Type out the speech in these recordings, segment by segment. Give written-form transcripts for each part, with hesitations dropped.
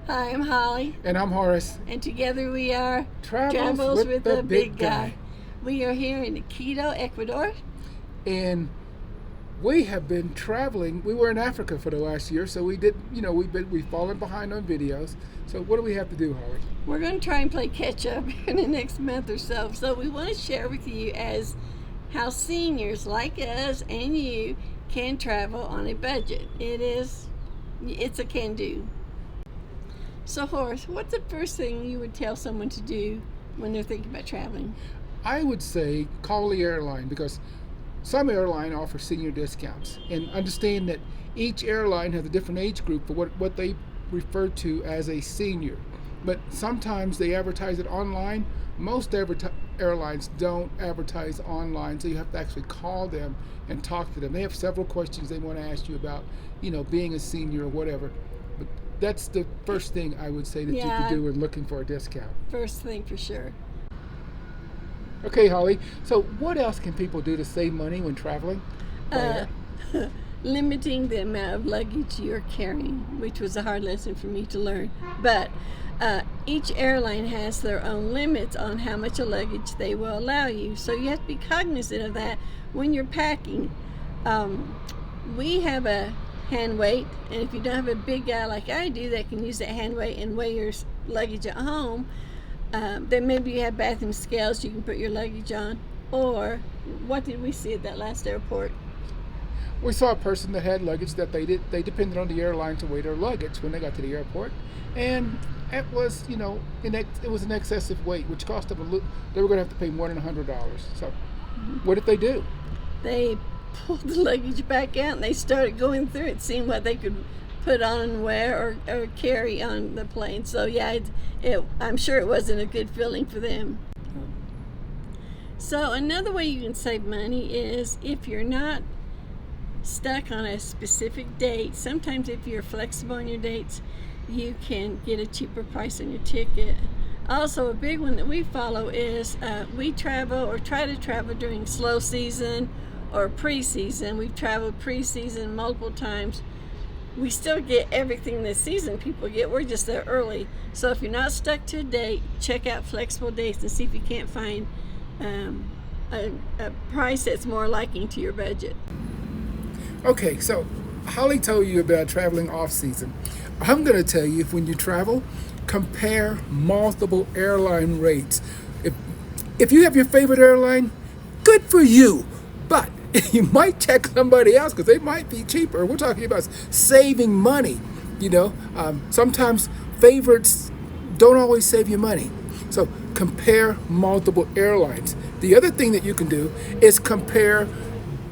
Hi, I'm Holly, And I'm Horace. and together we are Travels with the Big Guy. We are here in Quito, Ecuador. And we have been traveling. We were in Africa for the last year, so we've fallen behind on videos. So what do we have to do, Holly? We're going to try and play catch up in the next month or so. So we want to share with you as how seniors like us and you can travel on a budget. It's a can do. So Horace, what's the first thing you would tell someone to do when they're thinking about traveling? I would say call the airline, because some airline offer senior discounts, and understand that each airline has a different age group for what they refer to as a senior. But sometimes they advertise it online. Most airlines don't advertise online, so you have to actually call them and talk to them. They have several questions they want to ask you about, being a senior or whatever. But that's the first thing I would say that you could do when looking for a discount. First thing for sure. Okay, Holly. So what else can people do to save money when traveling? Limiting the amount of luggage you're carrying, which was a hard lesson for me to learn. But each airline has their own limits on how much of luggage they will allow you. So you have to be cognizant of that when you're packing. We have a hand weight, and if you don't have a big guy like I do that can use that hand weight and weigh your luggage at home, then maybe you have bathroom scales you can put your luggage on. Or what did we see at that last airport? We saw a person that had luggage that they depended on the airline to weigh their luggage when they got to the airport, and it was it was an excessive weight, which cost them they were going to have to pay more than $100. So what did they do? They pulled the luggage back out and they started going through it, seeing what they could put on and wear or carry on the plane. So yeah, I'm sure it wasn't a good feeling for them. So another way you can save money is if you're not stuck on a specific date. Sometimes if you're flexible on your dates, you can get a cheaper price on your ticket. Also, a big one that we follow is we travel or try to travel during slow season or pre-season. We've traveled pre-season multiple times. We still get everything this season people get. We're just there early. So if you're not stuck to a date, check out flexible dates and see if you can't find a price that's more liking to your budget. Okay, so Holly told you about traveling off-season. I'm going to tell you, when you travel, compare multiple airline rates. If you have your favorite airline, good for you. But you might check somebody else because they might be cheaper. We're talking about saving money. Sometimes favorites don't always save you money. So compare multiple airlines. The other thing that you can do is compare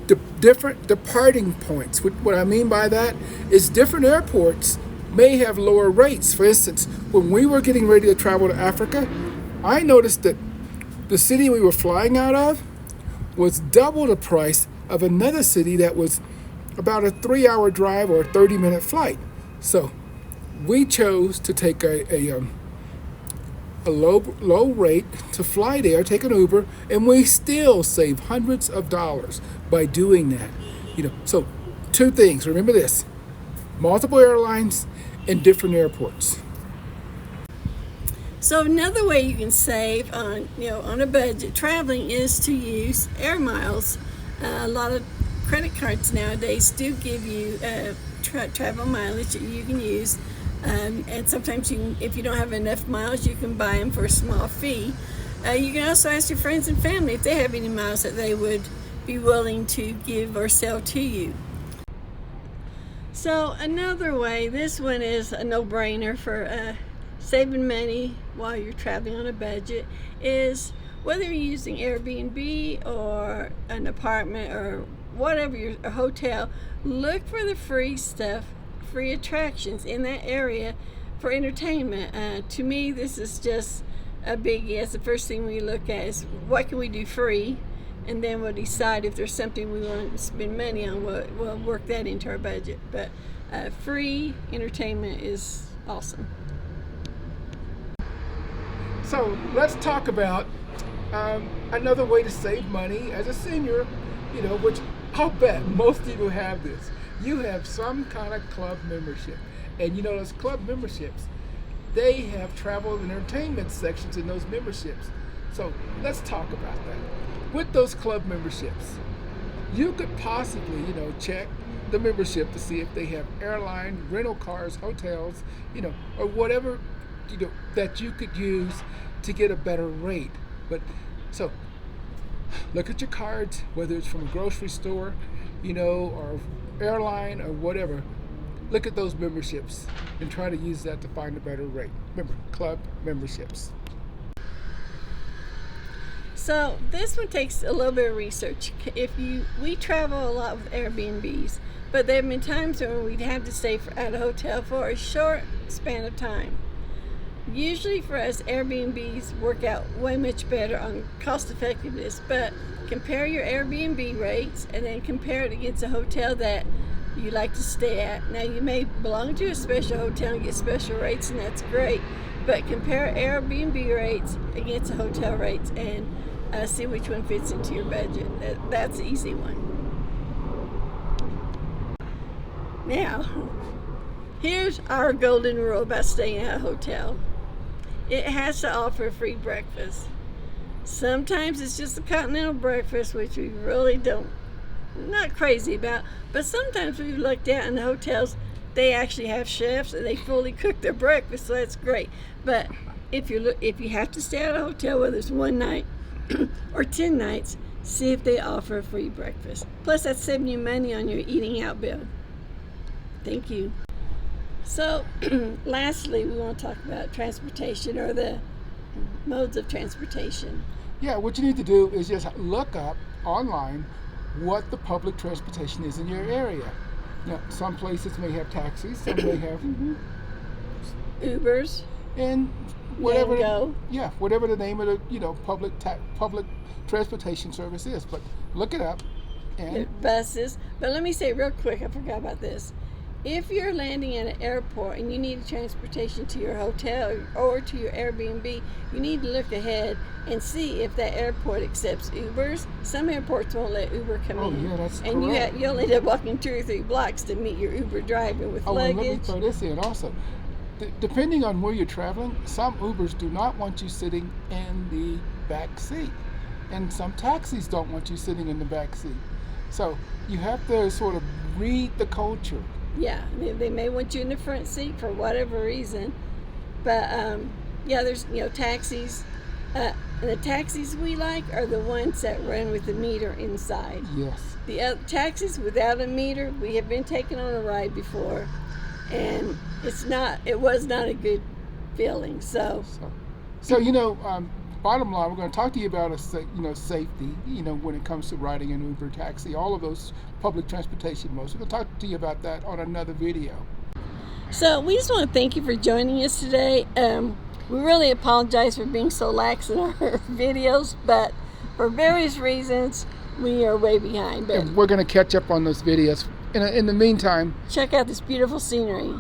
the different departing points. What I mean by that is different airports may have lower rates. For instance, when we were getting ready to travel to Africa, I noticed that the city we were flying out of was double the price of another city that was about a 3-hour drive or a 30-minute flight. So we chose to take a low rate to fly there, take an Uber, and we still save hundreds of dollars by doing that. So two things. Remember this: multiple airlines and different airports. So another way you can save on a budget traveling is to use air miles. A lot of credit cards nowadays do give you travel mileage that you can use. And sometimes if you don't have enough miles, you can buy them for a small fee. You can also ask your friends and family if they have any miles that they would be willing to give or sell to you. So another way, this one is a no-brainer for saving money while you're traveling on a budget, is whether you're using Airbnb or an apartment or whatever, a hotel, look for the free stuff, free attractions in that area for entertainment. To me, this is just a big yes. The first thing we look at is what can we do free, and then we'll decide if there's something we want to spend money on. We'll work that into our budget. But free entertainment is awesome. So let's talk about another way to save money as a senior, which I'll bet most of you have this. You have some kind of club membership. And those club memberships, they have travel and entertainment sections in those memberships. So let's talk about that. With those club memberships, you could possibly, check the membership to see if they have airline, rental cars, hotels, or whatever, that you could use to get a better rate. But so look at your cards, whether it's from a grocery store, or airline or whatever. Look at those memberships and try to use that to find a better rate. Remember, club memberships. So this one takes a little bit of research. We travel a lot with Airbnbs, but there have been times when we'd have to stay at a hotel for a short span of time. Usually for us, Airbnbs work out way much better on cost effectiveness, but compare your Airbnb rates and then compare it against a hotel that you like to stay at. Now you may belong to a special hotel and get special rates, and that's great, but compare Airbnb rates against the hotel rates and see which one fits into your budget. That's the easy one. Now, here's our golden rule about staying at a hotel. It has to offer free breakfast. Sometimes it's just a continental breakfast, which we really not crazy about, but sometimes we've looked at in the hotels, they actually have chefs and they fully cook their breakfast, so that's great. But if you have to stay at a hotel, whether it's one night or 10 nights, see if they offer a free breakfast. Plus, that's saving you money on your eating out bill. Thank you. So, lastly, we want to talk about transportation, or the modes of transportation. Yeah, what you need to do is just look up online what the public transportation is in your area. Some places may have taxis, some may have Ubers, and whatever. Yango. Whatever the name of the public transportation service is. But look it up. And buses. But let me say real quick, I forgot about this. If you're landing at an airport and you need transportation to your hotel or to your Airbnb, you need to look ahead and see if that airport accepts Ubers. Some airports won't let Uber come in. Yeah, that's and correct. you'll end up walking 2 or 3 blocks to meet your Uber driver with luggage. And let me throw this in also. Depending on where you're traveling, some Ubers do not want you sitting in the back seat, and some taxis don't want you sitting in the back seat. So you have to sort of read the culture. Yeah, they may want you in the front seat for whatever reason, but there's taxis. And the taxis we like are the ones that run with the meter inside. Yes. The other taxis without a meter, we have been taken on a ride before, and it was not a good feeling. So bottom line, we're going to talk to you about safety, when it comes to riding an Uber, taxi, all of those public transportation modes. We're going to talk to you about that on another video. So we just want to thank you for joining us today. We really apologize for being so lax in our videos, but for various reasons, we are way behind. But and we're going to catch up on those videos. In the meantime, check out this beautiful scenery.